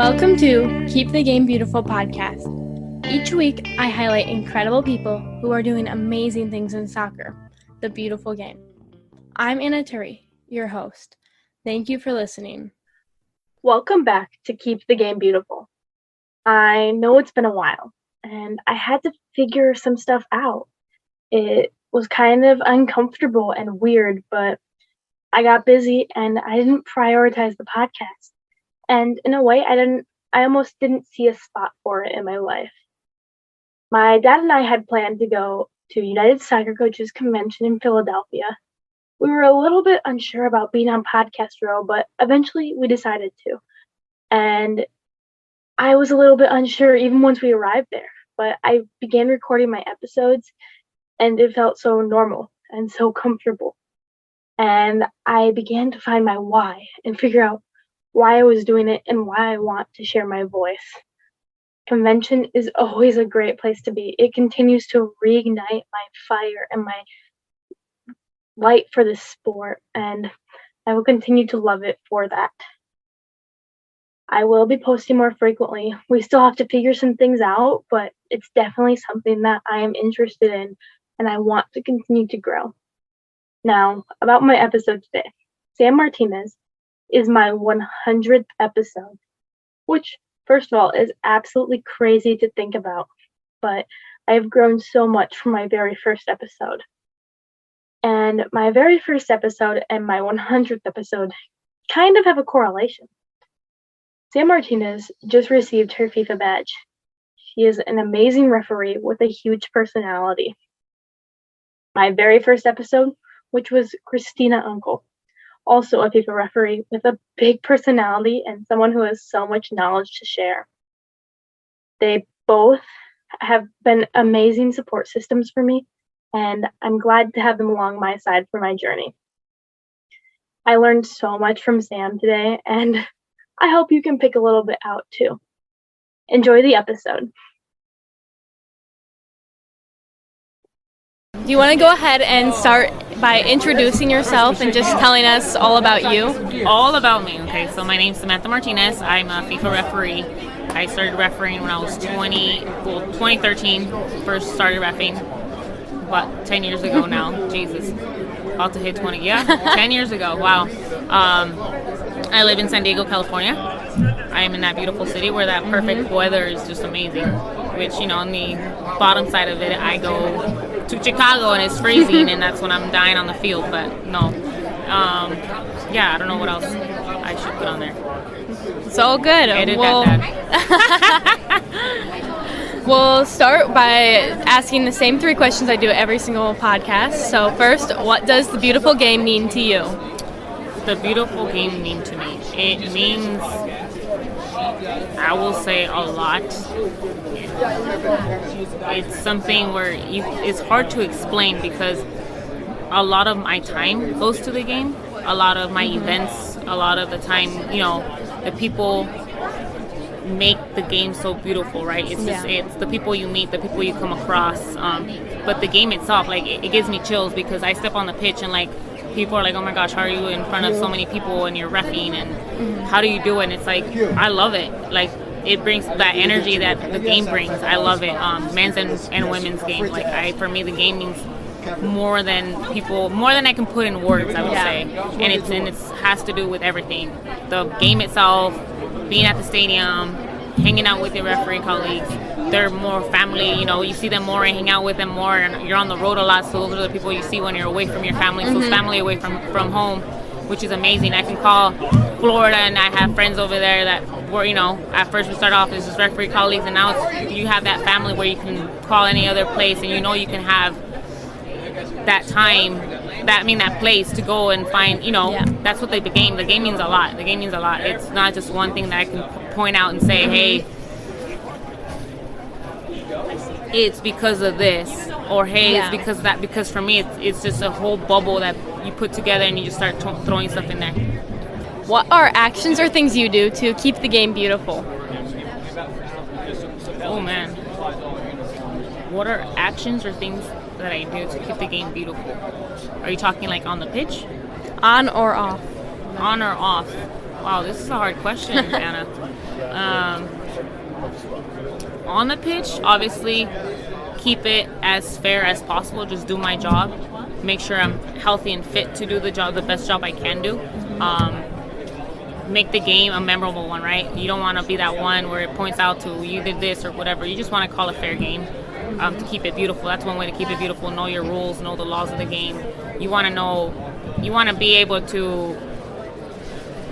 Welcome to Keep the Game Beautiful podcast. Each week, I highlight incredible people who are doing amazing things in soccer, the beautiful game. I'm Anna Turi, your host. Thank you for listening. Welcome back to Keep the Game Beautiful. I know it's been a while, and I had to figure some stuff out. It was kind of uncomfortable and weird, but I got busy and I didn't prioritize the podcast. And in a way, I almost didn't see a spot for it in my life. My dad and I had planned to go to United Soccer Coaches Convention in Philadelphia. We were a little bit unsure about being on podcast row, but eventually we decided to. And I was a little bit unsure even once we arrived there, but I began recording my episodes and it felt so normal and so comfortable. And I began to find my why and figure out why I was doing it and why I want to share my voice. Convention is always a great place to be. It continues to reignite my fire and my light for this sport, and I will continue to love it for that. I will be posting more frequently. We still have to figure some things out, but it's definitely something that I am interested in and I want to continue to grow. Now, about my episode today. Sam Martinez is my 100th episode, which, first of all, is absolutely crazy to think about, but I have grown so much from my very first episode. And my very first episode and my 100th episode kind of have a correlation. Sam Martinez just received her FIFA badge. She is an amazing referee with a huge personality. My very first episode, which was Christina Uncle, also a FIFA referee with a big personality and someone who has so much knowledge to share. They both have been amazing support systems for me, and I'm glad to have them along my side for my journey. I learned so much from Sam today, and I hope you can pick a little bit out too. Enjoy the episode. Do you want to go ahead and start by introducing yourself and just telling us all about you? All about me. Okay, so my name's Samantha Martinez. I'm a FIFA referee. I started refereeing when I was 2013. First started refereeing, what, 10 years ago now. Jesus. About to hit 20. Yeah, 10 years ago. Wow. I live in San Diego, California. I am in that beautiful city where that perfect weather is just amazing. Which, on the bottom side of it, I go to Chicago and it's freezing and that's when I'm dying on the field, but no. I don't know what else I should put on there. It's all good. Edit that. We'll start by asking the same 3 questions I do every single podcast. So first, what does the beautiful game mean to you? The beautiful game mean to me? It means, I will say, a lot. It's something where it's hard to explain because a lot of my time goes to the game. A lot of my events, a lot of the time, the people make the game so beautiful, right? It's the people you meet, the people you come across. But the game itself, it gives me chills because I step on the pitch and people are like, oh my gosh, how are you in front of so many people and you're reffing and how do you do it? And it's I love it. It brings that energy that the game brings. I love it. Men's and women's game. For me, the game means more than I can put in words, I would say. And it has to do with everything. The game itself, being at the stadium, hanging out with your referee colleagues. They're more family, you see them more and hang out with them more, and you're on the road a lot, so those are the people you see when you're away from your family. So it's family away from home, which is amazing. I can call Florida and I have friends over there that were, at first we start off as just referee colleagues, and now you have that family where you can call any other place and you can have that time, that place to go and find, that's what the game means a lot. The game means a lot. It's not just one thing that I can point out and say, hey, it's because of this, or hey, it's because of that. Because for me, it's just a whole bubble that you put together and you just start throwing stuff in there. What are actions or things you do to keep the game beautiful? Oh man, what are actions or things that I do to keep the game beautiful? Are you talking on the pitch? On or off? On or off? Wow, this is a hard question, Anna. On the pitch, obviously, keep it as fair as possible. Just do my job. Make sure I'm healthy and fit to do the job, the best job I can do. Make the game a memorable one, right? You don't want to be that one where it points out to you did this or whatever. You just want to call a fair game to keep it beautiful. That's one way to keep it beautiful. Know your rules, know the laws of the game. You want to be able to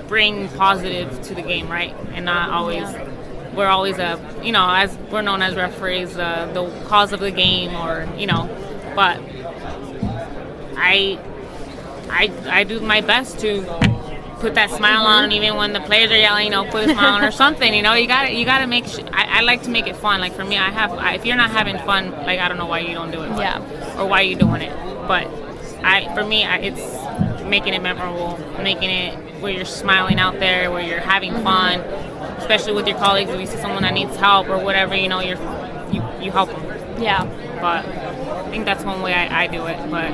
bring positive to the game, right? And not always, we're always as we're known as referees, the cause of the game, or, but I do my best to put that smile on, even when the players are yelling, put a smile on or something. You gotta make sure. I like to make it fun. Like for me, if you're not having fun, like I don't know why you don't do it, or why you're doing it. But for me, it's making it memorable, making it where you're smiling out there, where you're having fun, especially with your colleagues. If you see someone that needs help or whatever, you help them. Yeah. But I think that's one way I do it. But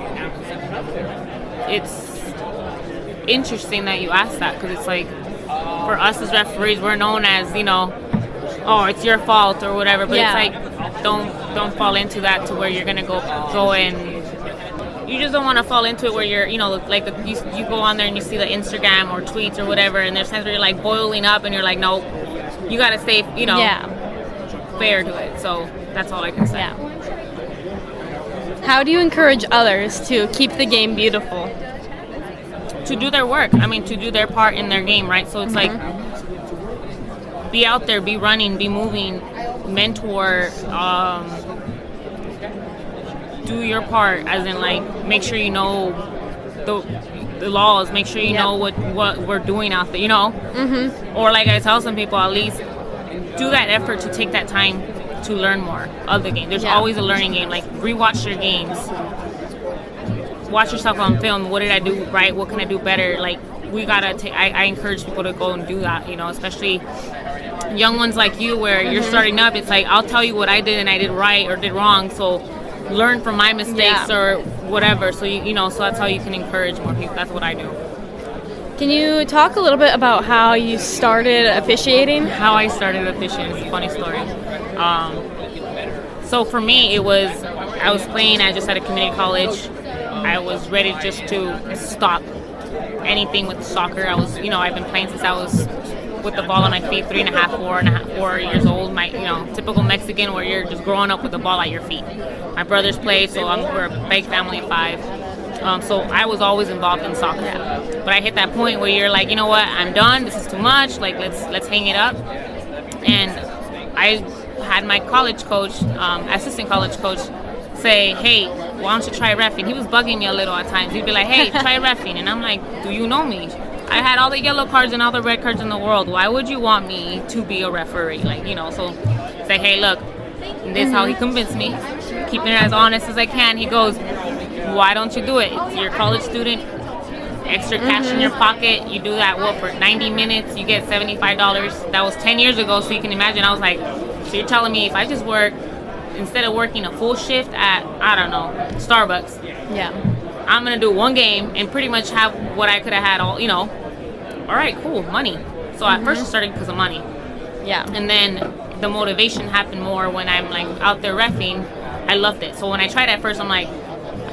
it's interesting that you asked that, because it's like, for us as referees, we're known as, oh, it's your fault or whatever. But it's like, don't fall into that to where you're gonna go and you just don't want to fall into it where you're, you go on there and you see the Instagram or tweets or whatever, and there's times where you're like boiling up and you're like, no, you gotta stay, fair to it. So that's all I can say. Yeah. How do you encourage others to keep the game beautiful? To do their work. To do their part in their game, right? So it's like, be out there, be running, be moving, mentor, do your part, as in like, make sure you know the laws, make sure you know what we're doing out there, Or like I tell some people, at least do that effort to take that time to learn more of the game. There's always a learning game. Like, rewatch your games. Watch yourself on film. What did I do right? What can I do better? Like, we gotta take. I encourage people to go and do that. Especially young ones like you, where you're starting up. It's like, I'll tell you what I did and I did right or did wrong. So learn from my mistakes or whatever. So so that's how you can encourage more people. That's what I do. Can you talk a little bit about how you started officiating? How I started officiating is a funny story. So for me, I was playing. I just at a community college. I was ready just to stop anything with soccer. I was, I've been playing since I was with the ball on my feet, 4 years old. My, typical Mexican, where you're just growing up with the ball at your feet. My brothers play, so we're a big family of 5. So I was always involved in soccer. But I hit that point where you're like, you know what, I'm done. This is too much. Like, let's hang it up. And I had my college coach, assistant college coach, say, hey, why don't you try reffing? He was bugging me a little at times. He'd be like, hey, try reffing. And I'm like, do you know me? I had all the yellow cards and all the red cards in the world. Why would you want me to be a referee? So say, hey, look, this is how he convinced me. Keeping it as honest as I can. He goes, why don't you do it? You're a college student, extra cash in your pocket. You do that, for 90 minutes, you get $75. That was 10 years ago, so you can imagine. I was like, so you're telling me if I just work, instead of working a full shift at, I don't know, Starbucks, I'm going to do one game and pretty much have what I could have had all right, cool, money. So at first I started because of money. Yeah. And then the motivation happened more when I'm like out there reffing. I loved it. So when I tried at first, I'm like,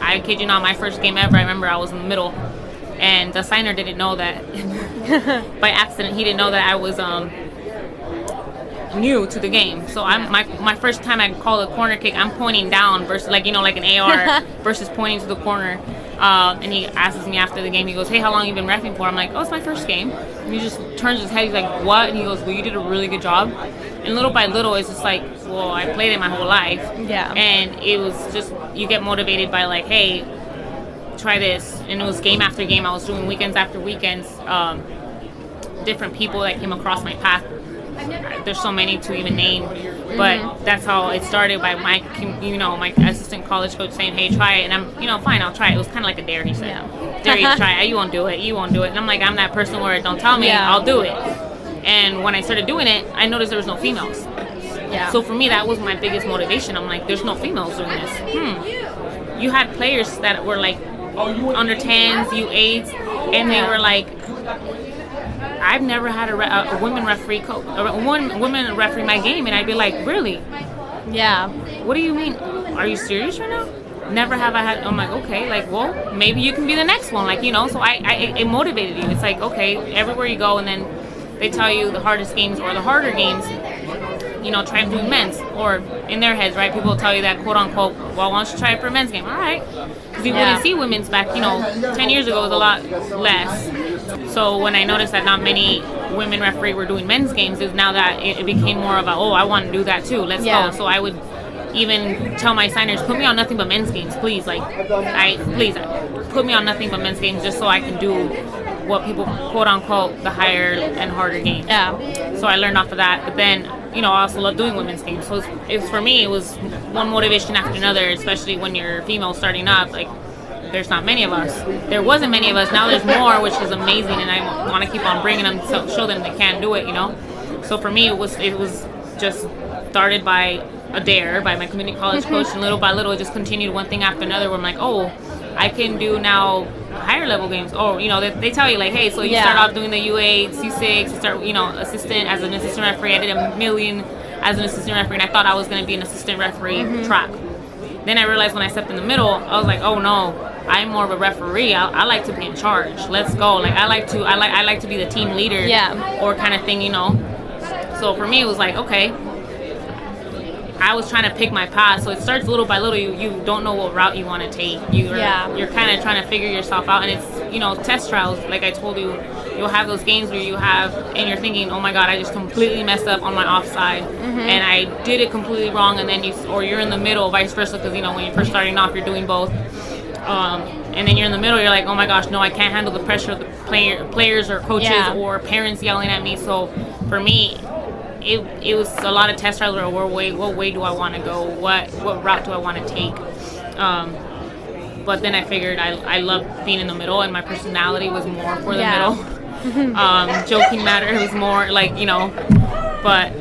I kid you not, my first game ever, I remember I was in the middle, and the signer didn't know that. By accident, he didn't know that I was new to the game. So my first time I call a corner kick, I'm pointing down versus like an AR versus pointing to the corner. And he asks me after the game, he goes, hey, how long you been reffing for? I'm like, oh, it's my first game. And he just turns his head, he's like, what? And he goes, well, you did a really good job. And little by little, it's just like, well, I played it my whole life. Yeah. And it was just, you get motivated by like, hey, try this. And it was game after game. I was doing weekends after weekends. Different people that came across my path. There's so many to even name, but that's how it started, by my assistant college coach saying, hey, try it. And I'm, fine, I'll try it. It was kind of like a dare. He said, dare you to try it. You won't do it. And I'm like, I'm that person where don't tell me, I'll do it. And when I started doing it, I noticed there was no females. Yeah. So for me, that was my biggest motivation. I'm like, there's no females doing this. You had players that were like under 10s, U8s, and they were like I've never had a women referee women referee my game, and I'd be like, really? Yeah. What do you mean? Are you serious right now? Never have I had. I'm like, okay, like, well, maybe you can be the next one, like, you know. So it motivated you. It's like, okay, everywhere you go, and then they tell you the hardest games or the harder games, you know, try doing men's, or in their heads, right? People will tell you that, quote unquote, well, why don't you try it for a men's game? All right, because you wouldn't see women's back, you know, 10 years ago it was a lot less. So when I noticed that not many women referee were doing men's games, is now that it became more of a, oh, I want to do that too. Let's go. So I would even tell my signers, put me on nothing but men's games, please. Like, please put me on nothing but men's games, just so I can do what people, quote unquote, the higher and harder games. Yeah. So I learned off of that. But then, you know, I also love doing women's games. So it's for me, it was one motivation after another, especially when you're female starting up. Like, there's not many of us. There wasn't many of us. Now there's more, which is amazing, and I want to keep on bringing them to show them they can do it, you know. So for me, it was just started by a dare by my community college coach, and little by little it just continued one thing after another, where I'm like, oh, I can do now higher level games. Oh, you know, they tell you like, hey, so you start off doing the U8, C6, you start, you know, as an assistant referee. I did a million as an assistant referee, and I thought I was going to be an assistant referee track. Then I realized when I stepped in the middle, I was like, oh no, I'm more of a referee. I like to be in charge. Let's go. Like, I like to be the team leader, or kind of thing, you know. So for me, it was like, okay, I was trying to pick my path. So it starts little by little. You don't know what route you want to take. You're kind of trying to figure yourself out, and it's, you know, test trials. Like I told you, you'll have those games where you have, and you're thinking, oh my God, I just completely messed up on my offside, and I did it completely wrong. And then you're in the middle, vice versa, because, you know, when you're first starting off, you're doing both. And then you're in the middle, you're like, oh my gosh, no, I can't handle the pressure of the players or coaches or parents yelling at me. So for me, it was a lot of test trials where what way do I want to go, what route do I want to take. But then I figured I love being in the middle, and my personality was more for the middle. Joking matter was more like, you know, but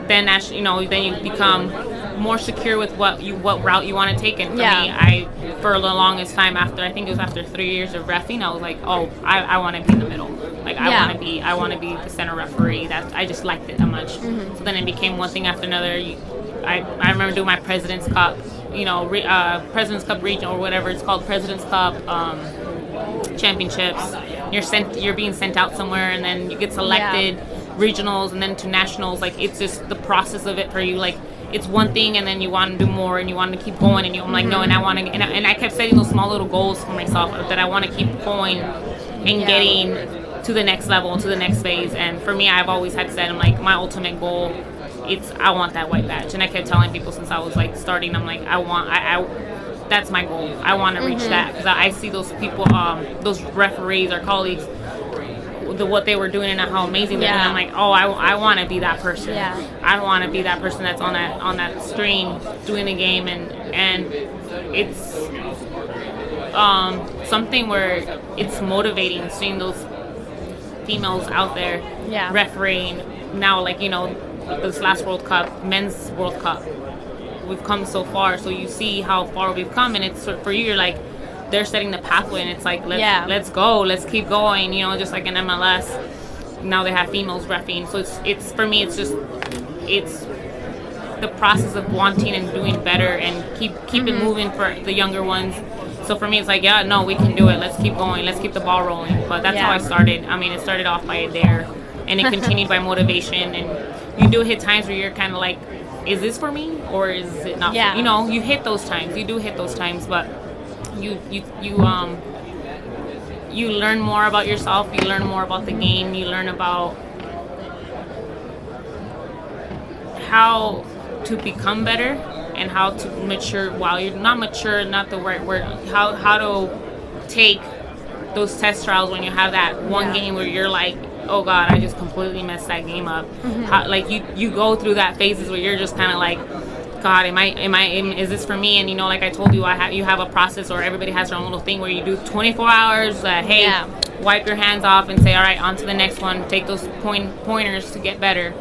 then as you know, then you become more secure with what route you want to take. And for me, for the longest time, after 3 years of reffing, I was like, oh, I want to be in the middle. Like, I want to be the center referee. I just liked it that much. So then it became one thing after another. I remember doing my President's Cup, you know, President's Cup regional or whatever it's called, President's Cup championships. You're being sent out somewhere, and then you get selected regionals, and then to nationals. Like, it's just the process of it for you. Like, it's one thing, and then you want to do more, and you want to keep going, and I'm like, no, and I want to, and I kept setting those small little goals for myself that I want to keep going and getting to the next level, to the next phase. And for me, I've always had said, I'm like, my ultimate goal, I want that white badge. And I kept telling people since I was like starting, I'm like, that's my goal. I want to reach that, because I see those people, those referees or colleagues, what they were doing and how amazing they're doing. I'm like, oh, I want to be that person. I want to be that person that's on that screen doing the game, and it's something where it's motivating seeing those females out there refereeing now. Like, you know, this last World Cup, men's World Cup, we've come so far. So you see how far we've come, and it's for you, you're like, they're setting the pathway, and it's like, let's go, let's keep going, you know, just like in MLS now they have females reffing. So it's for me, it's the process of wanting and doing better and keep it moving for the younger ones. So for me, it's like, no, we can do it, let's keep going, let's keep the ball rolling. But that's how I started. I mean, it started off by a dare, and it continued by motivation. And you do hit times where you're kind of like, is this for me or is it not? You know, you hit those times, but you learn more about yourself, you learn more about the game, you learn about how to become better and how to mature while you're not mature, not the right word, how to take those test trials when you have that one game where you're like, oh God, I just completely messed that game up. How, like you go through that phases where you're just kind of like, God, is this for me? And you know, like I told you, you have a process, or everybody has their own little thing where you do 24 hours. Wipe your hands off and say, all right, on to the next one. Take those pointers to get better.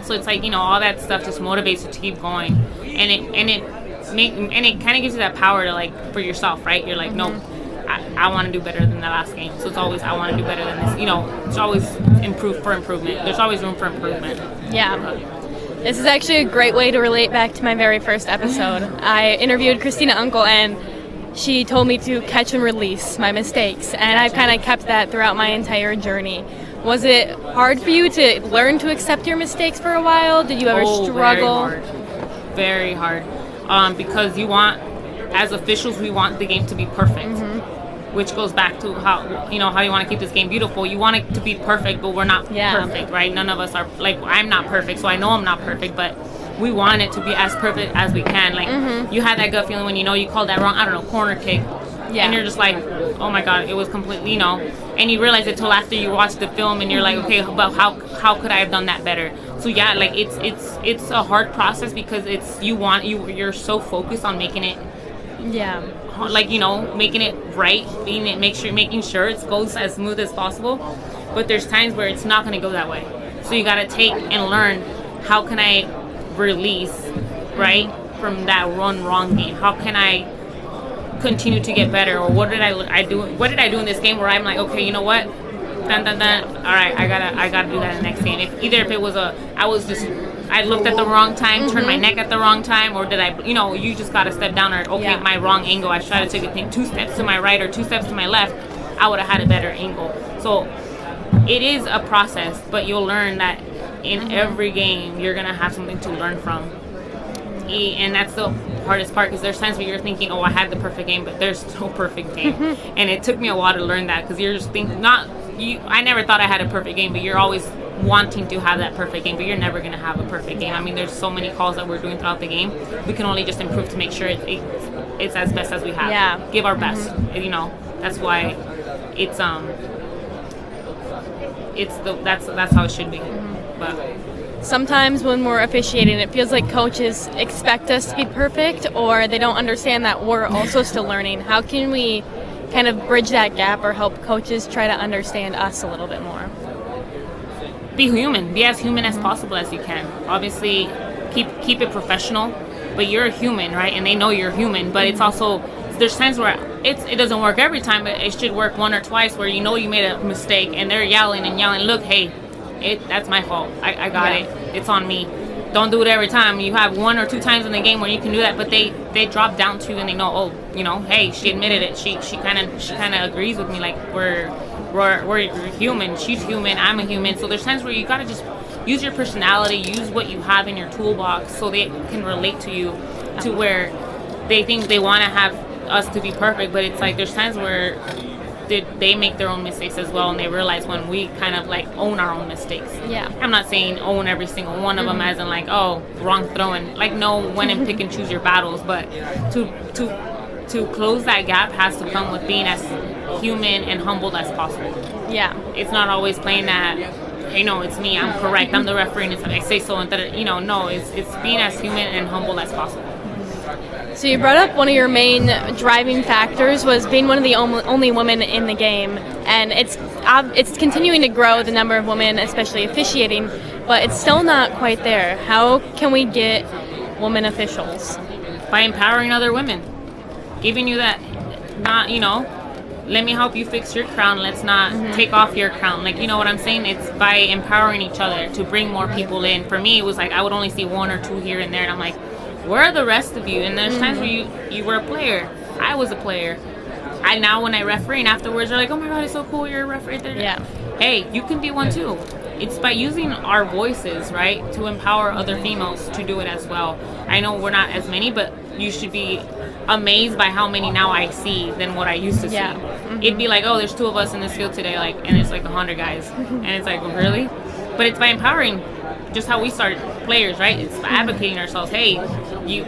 So it's like, you know, all that stuff just motivates you to keep going, and it kind of gives you that power to, like, for yourself, right? You're like, no, I want to do better than the last game. So it's always, I want to do better than this. It's always improvement. There's always room for improvement. Yeah. This is actually a great way to relate back to my very first episode. I interviewed Christina Uncle, and she told me to catch and release my mistakes, and I've kind of kept that throughout my entire journey. Was it hard for you to learn to accept your mistakes for a while? Did you ever struggle? Very hard. Because as officials, we want the game to be perfect. Which goes back to how you want to keep this game beautiful. You want it to be perfect, but we're not perfect, right? None of us are. Like, I'm not perfect, so I know I'm not perfect, but we want it to be as perfect as we can. Like, you had that gut feeling when you called that wrong, I don't know, corner kick. Yeah. And you're just like, oh my God, it was completely, and you realize it till after you watch the film, and you're like, okay, but how could I have done that better? So yeah, like it's a hard process because you're so focused on making it, like making it right, making sure it goes as smooth as possible. But there's times where it's not going to go that way. So you got to take and learn, how can I release right from that wrong game? How can I continue to get better? Or what did I do in this game where I'm like, okay, you know what? Dun, dun, dun. All right, I gotta do that in the next game. If it was I looked at the wrong time, turned my neck at the wrong time, or did I, you just gotta step down, or my wrong angle. I tried to take a thing 2 steps to my right or 2 steps to my left. I would have had a better angle. So it is a process, but you'll learn that in every game you're gonna have something to learn from. And that's the hardest part, because there's times where you're thinking, oh, I had the perfect game, but there's no perfect game. And it took me a while to learn that, because you're just thinking, I never thought I had a perfect game, but you're always wanting to have that perfect game, but you're never going to have a perfect game. I mean, there's so many calls that we're doing throughout the game. We can only just improve to make sure it's as best as we have. Yeah. Give our best. That's why that's how it should be. But sometimes when we're officiating, it feels like coaches expect us to be perfect, or they don't understand that we're also still learning. How can we kind of bridge that gap, or help coaches try to understand us a little bit more? Be human. Be as human as possible as you can. Obviously, keep it professional, but you're a human, right? And they know you're human, but it's also, there's times where it doesn't work every time, but it should work one or twice where you made a mistake, and they're yelling, look, hey, that's my fault. I got it. It's on me. Don't do it every time. You have 1 or 2 times in the game where you can do that, but they drop down to you, and they know, hey, she admitted it. She kind of agrees with me. Like, we're human. She's human. I'm a human. So there's times where you gotta just use your personality, use what you have in your toolbox, so they can relate to you, to where they think they want to have us to be perfect, but it's like there's times where they make their own mistakes as well, and they realize when we kind of like own our own mistakes. Yeah. I'm not saying own every single one of them as in like, oh, wrong throwing. Like, know when and pick and choose your battles, but to close that gap has to come with being as human and humble as possible. Yeah. It's not always playing that, hey, no, it's me, I'm correct, I'm the referee, and I say so, and no, it's being as human and humble as possible. So you brought up one of your main driving factors was being one of the only women in the game, and it's continuing to grow, the number of women, especially officiating, but it's still not quite there. How can we get women officials? By empowering other women, giving you that, not, let me help you fix your crown, let's not take off your crown. Like, you know what I'm saying? It's by empowering each other to bring more people in. For me, it was like I would only see 1 or 2 here and there, and I'm like, where are the rest of you? And there's times where you were a player. I was a player. Now when I referee, and afterwards they're like, oh my God, it's so cool, you're a referee. Yeah. Hey, you can be one too. It's by using our voices, right, to empower other females to do it as well. I know we're not as many, but you should be amazed by how many now I see than what I used to see. It'd be like, oh, there's 2 of us in this field today, like, and it's like 100 guys. And it's like, well, really? But it's by empowering, just how we started players, right? It's by advocating ourselves. Hey, you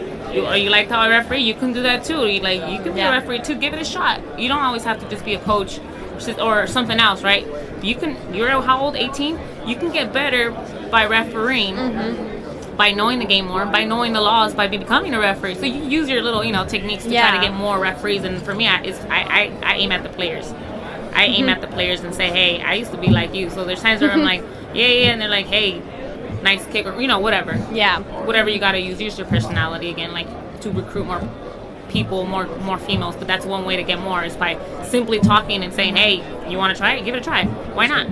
like how I referee? You can do that too. You can be a referee too. Give it a shot. You don't always have to just be a coach or something else, right? You're how old? 18? You can get better by refereeing, by knowing the game more, by knowing the laws, by becoming a referee. So you use your little, techniques to try to get more referees. And for me, I aim at the players. I aim at the players and say, hey, I used to be like you. So there's times where I'm like, yeah, and they're like, hey, nice kick, or whatever. Yeah. Whatever you gotta use your personality again, like, to recruit people, more females. But that's one way to get more, is by simply talking and saying, hey, you want to try it? Give it a try. Why not?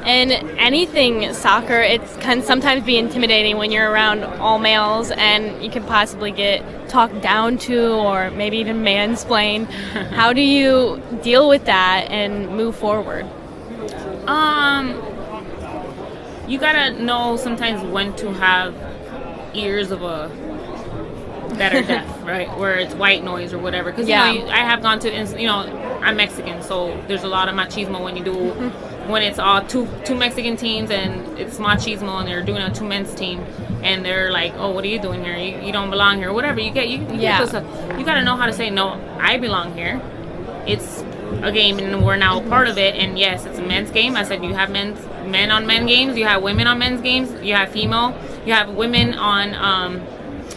In anything soccer, it can sometimes be intimidating when you're around all males and you can possibly get talked down to or maybe even mansplained. How do you deal with that and move forward? You gotta know sometimes when to have ears of a that are deaf, right? Where it's white noise or whatever. Because I have gone to, I'm Mexican, so there's a lot of machismo when you do. When it's all two Mexican teams and it's machismo and they're doing a 2 men's team and they're like, oh, what are you doing here? You don't belong here. Whatever. You get those stuff. You got to know how to say, no, I belong here. It's a game and we're now a part of it. And yes, it's a men's game. I said you have men on men games. You have women on men's games. You have female. You have women on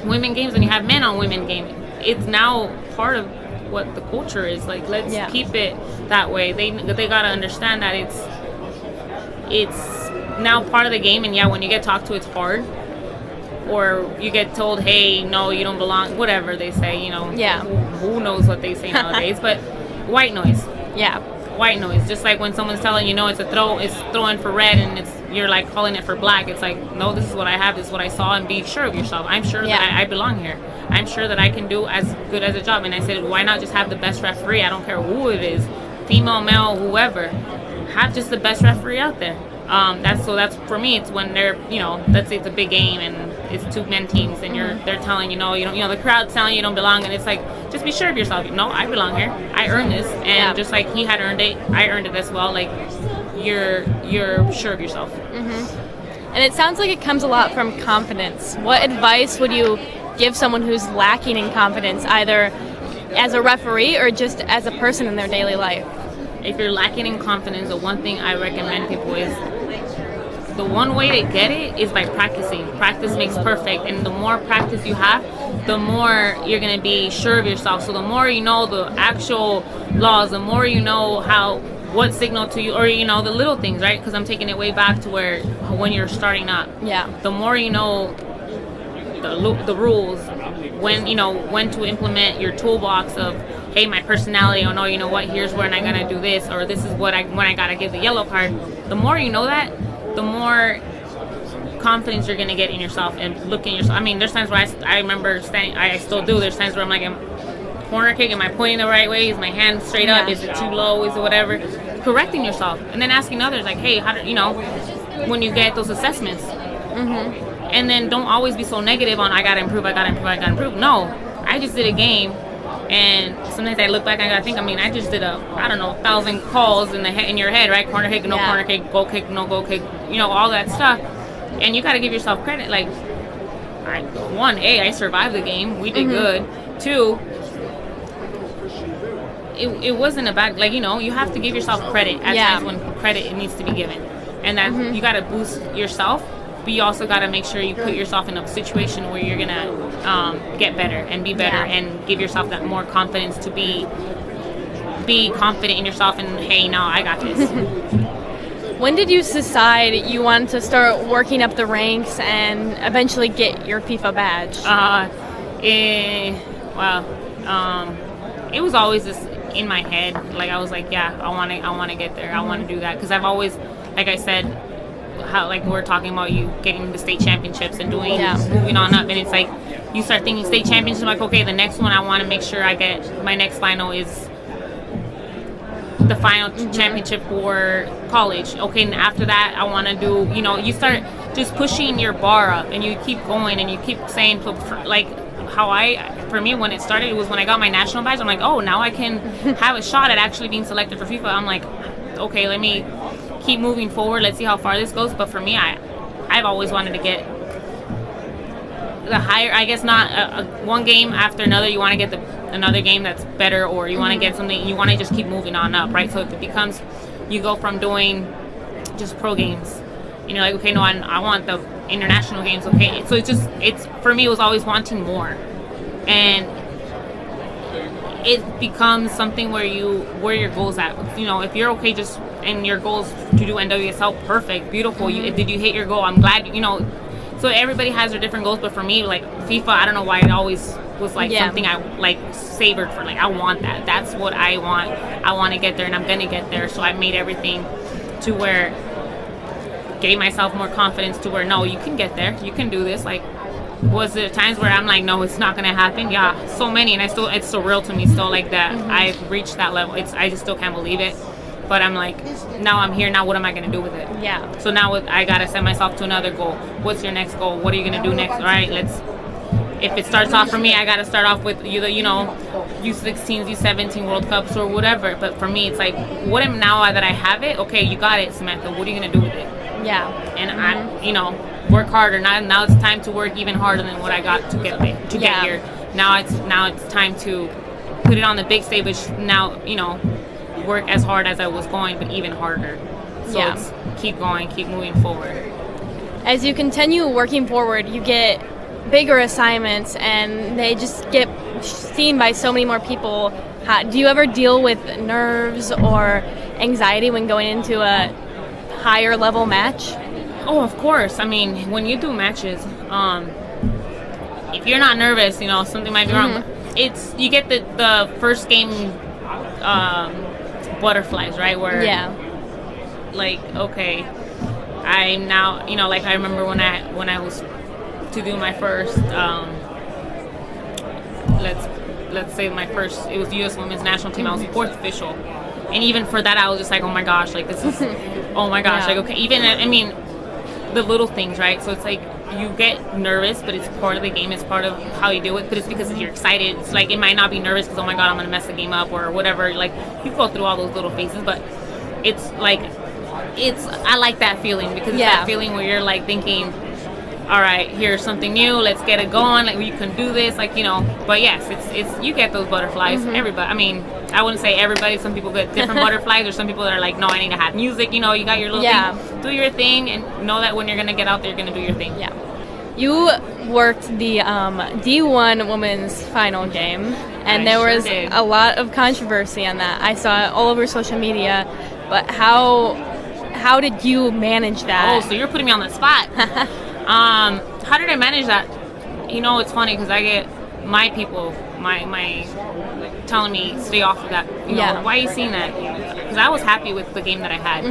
women games and you have men on women games. It's now part of what the culture is. Like, let's keep it that way. They got to understand that it's now part of the game, and when you get talked to, it's hard, or you get told, hey, no, you don't belong, whatever they say, who knows what they say nowadays. But white noise, white noise, just like when someone's telling you, no, it's throwing for red, and you're like calling it for black. It's like, no, this is what I have, this is what I saw, and be sure of yourself. I'm sure that I belong here. I'm sure that I can do as good as a job. And I said, why not just have the best referee? I don't care who it is, female, male, whoever. Have just the best referee out there. That's for me. It's when they're, let's say it's a big game and it's 2 men teams and they're telling the crowd's telling you don't belong, and it's like, just be sure of yourself. No, I belong here. I earned this, and just like he had earned it, I earned it as well. Like, you're sure of yourself. Mm-hmm. And it sounds like it comes a lot from confidence. What advice would you give someone who's lacking in confidence, either as a referee or just as a person in their daily life? If you're lacking in confidence, the one thing I recommend people is, the one way to get it is by practicing. Practice makes perfect, and the more practice you have, the more you're going to be sure of yourself. So the more you know the actual laws, the more you know what signal to you, or the little things, right? Because I'm taking it way back to when you're starting up. Yeah. The more you know the rules, when to implement your toolbox of, hey, my personality, oh no, you know what, here's when I gotta do this, or this is when I gotta give the yellow card. The more you know that, the more confidence you're gonna get in yourself and look in yourself. I mean, there's times where I remember standing, I still do, there's times where I'm like, corner kick, am I pointing the right way? Is my hand straight up? Is it too low? Is it whatever? Correcting yourself, and then asking others, like, hey, how do when you get those assessments? Mm-hmm. And then don't always be so negative on, I gotta improve. No, I just did a game, and sometimes I look back and I think, I just did 1,000 calls in your head, right? Corner kick, no corner kick, goal kick, no goal kick, all that stuff. And you gotta give yourself credit. Like, I survived the game. We did good. 2, it wasn't a bad, you have to give yourself credit at times when credit needs to be given, and that you gotta boost yourself. But you also got to make sure you put yourself in a situation where you're going to get better and be better and give yourself that more confidence to be confident in yourself and, hey, no, I got this. When did you decide you wanted to start working up the ranks and eventually get your FIFA badge? It was always just in my head. Like, I was like, I want to get there. I want to do that. Because I've always, like I said, how, like, we're talking about you getting the state championships and doing moving on up, and it's like you start thinking state championships, like, okay, the next one I want to make sure I get, my next final is the final championship for college. Okay, and after that I want to do, you start just pushing your bar up, and you keep going and you keep saying, like, for me, when it started, it was when I got my national badge. I'm like, oh, now I can have a shot at actually being selected for FIFA. I'm like, okay, let me keep moving forward. Let's see how far this goes. But for me, I've always wanted to get the higher. I guess not one game after another. You want to get another game that's better, or you want to get something. You want to just keep moving on up, right? So if it becomes, you go from doing just pro games, like, okay, no, I want the international games. Okay, so it's for me, it was always wanting more, and it becomes something where your goals at. If you're okay just and your goals to do NWSL, perfect, beautiful. Did you hit your goal? I'm glad. So everybody has their different goals, but for me, like FIFA, I don't know why it always was like something I like savored for. Like, I want that. That's what I want. I want to get there, and I'm gonna get there. So I made everything to where gave myself more confidence to where no, you can get there. You can do this. Like, was there times where I'm like, no, it's not gonna happen? Yeah, so many, and it's so real to me still, like that. I've reached that level. I just still can't believe it. But I'm like, now I'm here. Now what am I going to do with it? Yeah. So now I got to set myself to another goal. What's your next goal? What are you going to do next? All right, if it starts off for me, I got to start off with either, U16s, U17 World Cups or whatever. But for me, it's like, now that I have it? Okay, you got it, Samantha. What are you going to do with it? Yeah. And I work harder. Now it's time to work even harder than what I got to get here. Now it's time to put it on the big stage, which now, work as hard as I was going, but even harder. So it's keep going, keep moving forward. As you continue working forward, you get bigger assignments, and they just get seen by so many more people. Do you ever deal with nerves or anxiety when going into a higher level match? Oh, of course. I mean, when you do matches, if you're not nervous, something might be wrong. But you get the first game butterflies, right? Where like, okay, I'm now, like I remember when I was to do my first let's say my first, it was the U.S. Women's National Team. I was the fourth official, and even for that I was just like, oh my gosh, like this is oh my gosh, like, okay, even, I mean, the little things, right? So it's like you get nervous, but it's part of the game. It's part of how you do it. But it's because you're excited. It's like, it might not be nervous because, oh my God, I'm gonna mess the game up or whatever. Like, you go through all those little phases, but it's like, I like that feeling, because it's that feeling where you're like thinking, all right, here's something new. Let's get it going. Like, you can do this. Like, But yes, it's you get those butterflies. Everybody. I mean, I wouldn't say everybody. Some people get different butterflies, or some people that are like, no, I need to have music. You got your little thing. Do your thing, and know that when you're gonna get out there, you're gonna do your thing. Yeah. You worked the D1 women's final game, and there was a lot of controversy on that. I saw it all over social media. But how did you manage that? Oh, so you're putting me on the spot. How did I manage that? It's funny because I get my people, my telling me stay off of that. Why are you seeing that? Because I was happy with the game that I had.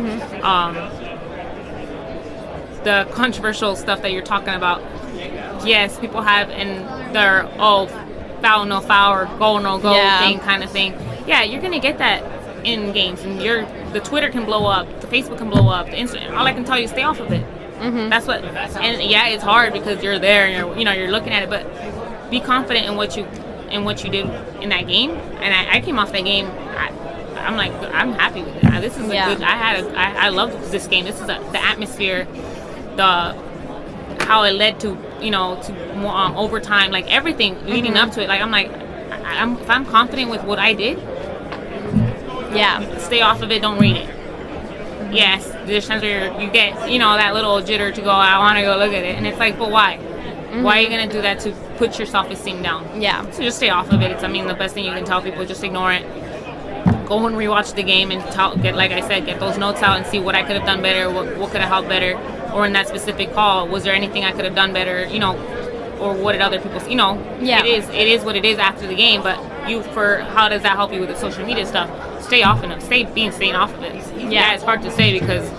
The controversial stuff that you're talking about, yes, people have, and they're foul no foul or goal no goal thing kind of thing. Yeah, you're gonna get that in games, and the Twitter can blow up, the Facebook can blow up, the Instagram. All I can tell you is stay off of it. That's what, and it's hard because you're there and you're looking at it, but be confident in what you did in that game. And I came off that game, I'm like, I'm happy with it. This is a good. I love this game. This is the atmosphere, how it led to to overtime, like everything leading up to it. Like, I'm like, if I'm confident with what I did, stay off of it. Don't read it. Yes, there's times where you get, that little jitter to go, I want to go look at it. And it's like, but why? Why are you going to do that to put your self-esteem down? Yeah. So just stay off of it. The best thing you can tell people, just ignore it. Go and rewatch the game and get those notes out and see what I could have done better, what could have helped better. Or in that specific call, was there anything I could have done better, or what did other people, it is what it is after the game, but how does that help you with the social media stuff? Stay off of it. Staying off of it. Yeah, it's hard to say because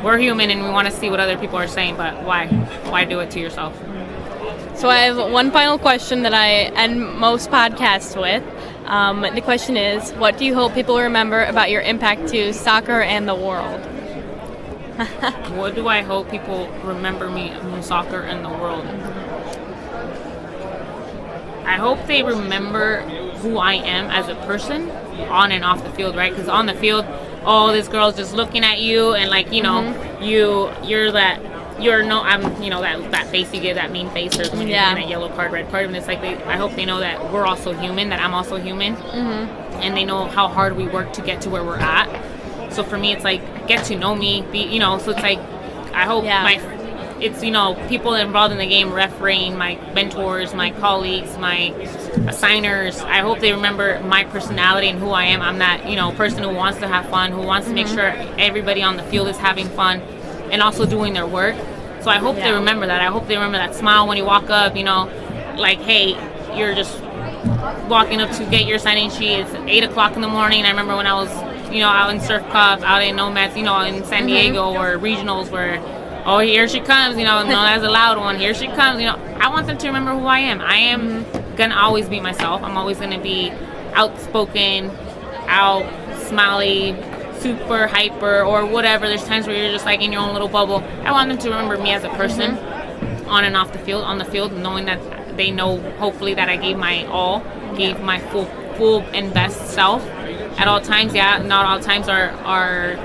we're human and we want to see what other people are saying, but why do it to yourself? So I have one final question that I end most podcasts with. The question is, what do you hope people remember about your impact to soccer and the world? What do I hope people remember me in soccer and the world? I hope they remember who I am as a person on and off the field, right? Because on the field, this girl's just looking at you, and like, you're that, that face you give, that mean face, or when you're getting a yellow card, red card, and it's like, I hope they know that we're also human, that I'm also human, and they know how hard we work to get to where we're at. So for me, it's like, get to know me, so it's like, I hope it's people involved in the game, refereeing, my mentors, my colleagues, my assigners. I hope they remember my personality and who I am. I'm that person who wants to have fun, who wants to make sure everybody on the field is having fun and also doing their work. So I hope they remember that. I hope they remember that smile when you walk up, like, hey, you're just walking up to get your sign-in sheet. It's 8 o'clock in the morning. I remember when I was, out in Surf Cup, out in Nomads, in San Diego or regionals where, oh, here she comes, known as a loud one. Here she comes, I want them to remember who I am. I am going to always be myself. I'm always going to be outspoken, smiley, super hyper or whatever. There's times where you're just like in your own little bubble. I want them to remember me as a person on and off the field, on the field, knowing that they know hopefully that I gave my all, gave my full and best self at all times. Yeah, not all times are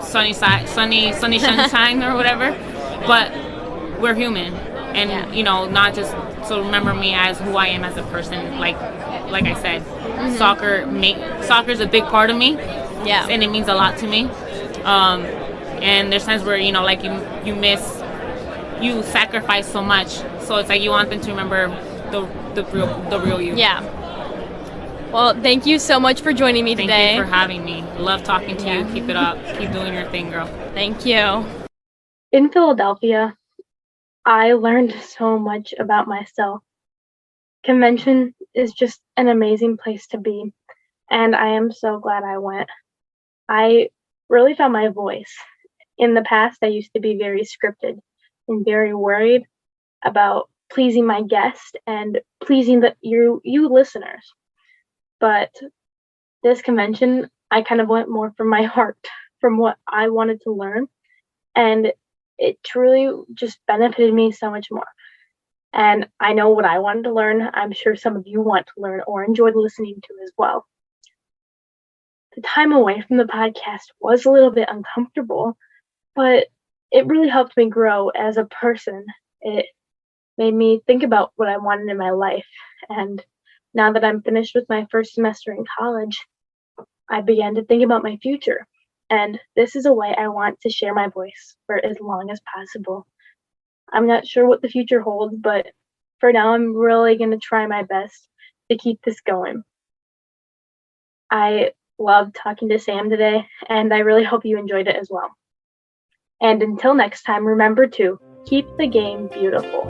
sunny sunshine or whatever, but we're human, and not just so remember me as who I am as a person. Like I said, soccer is a big part of me. Yeah, and it means a lot to me. And there's times where like you sacrifice so much, so it's like you want them to remember the real you. Yeah. Well, thank you so much for joining me today. Thank you for having me. Love talking to you. Keep it up. Keep doing your thing, girl. Thank you. In Philadelphia, I learned so much about myself. Convention is just an amazing place to be, and I am so glad I went. I really found my voice. In the past, I used to be very scripted and very worried about pleasing my guest and pleasing you listeners. But this convention, I kind of went more from my heart, from what I wanted to learn, and it truly just benefited me so much more. And I know what I wanted to learn. I'm sure some of you want to learn or enjoyed listening to as well. The time away from the podcast was a little bit uncomfortable, but it really helped me grow as a person. It made me think about what I wanted in my life. And now that I'm finished with my first semester in college, I began to think about my future. And this is a way I want to share my voice for as long as possible. I'm not sure what the future holds, but for now, I'm really going to try my best to keep this going. I loved talking to Sam today, and I really hope you enjoyed it as well. And until next time, remember to keep the game beautiful.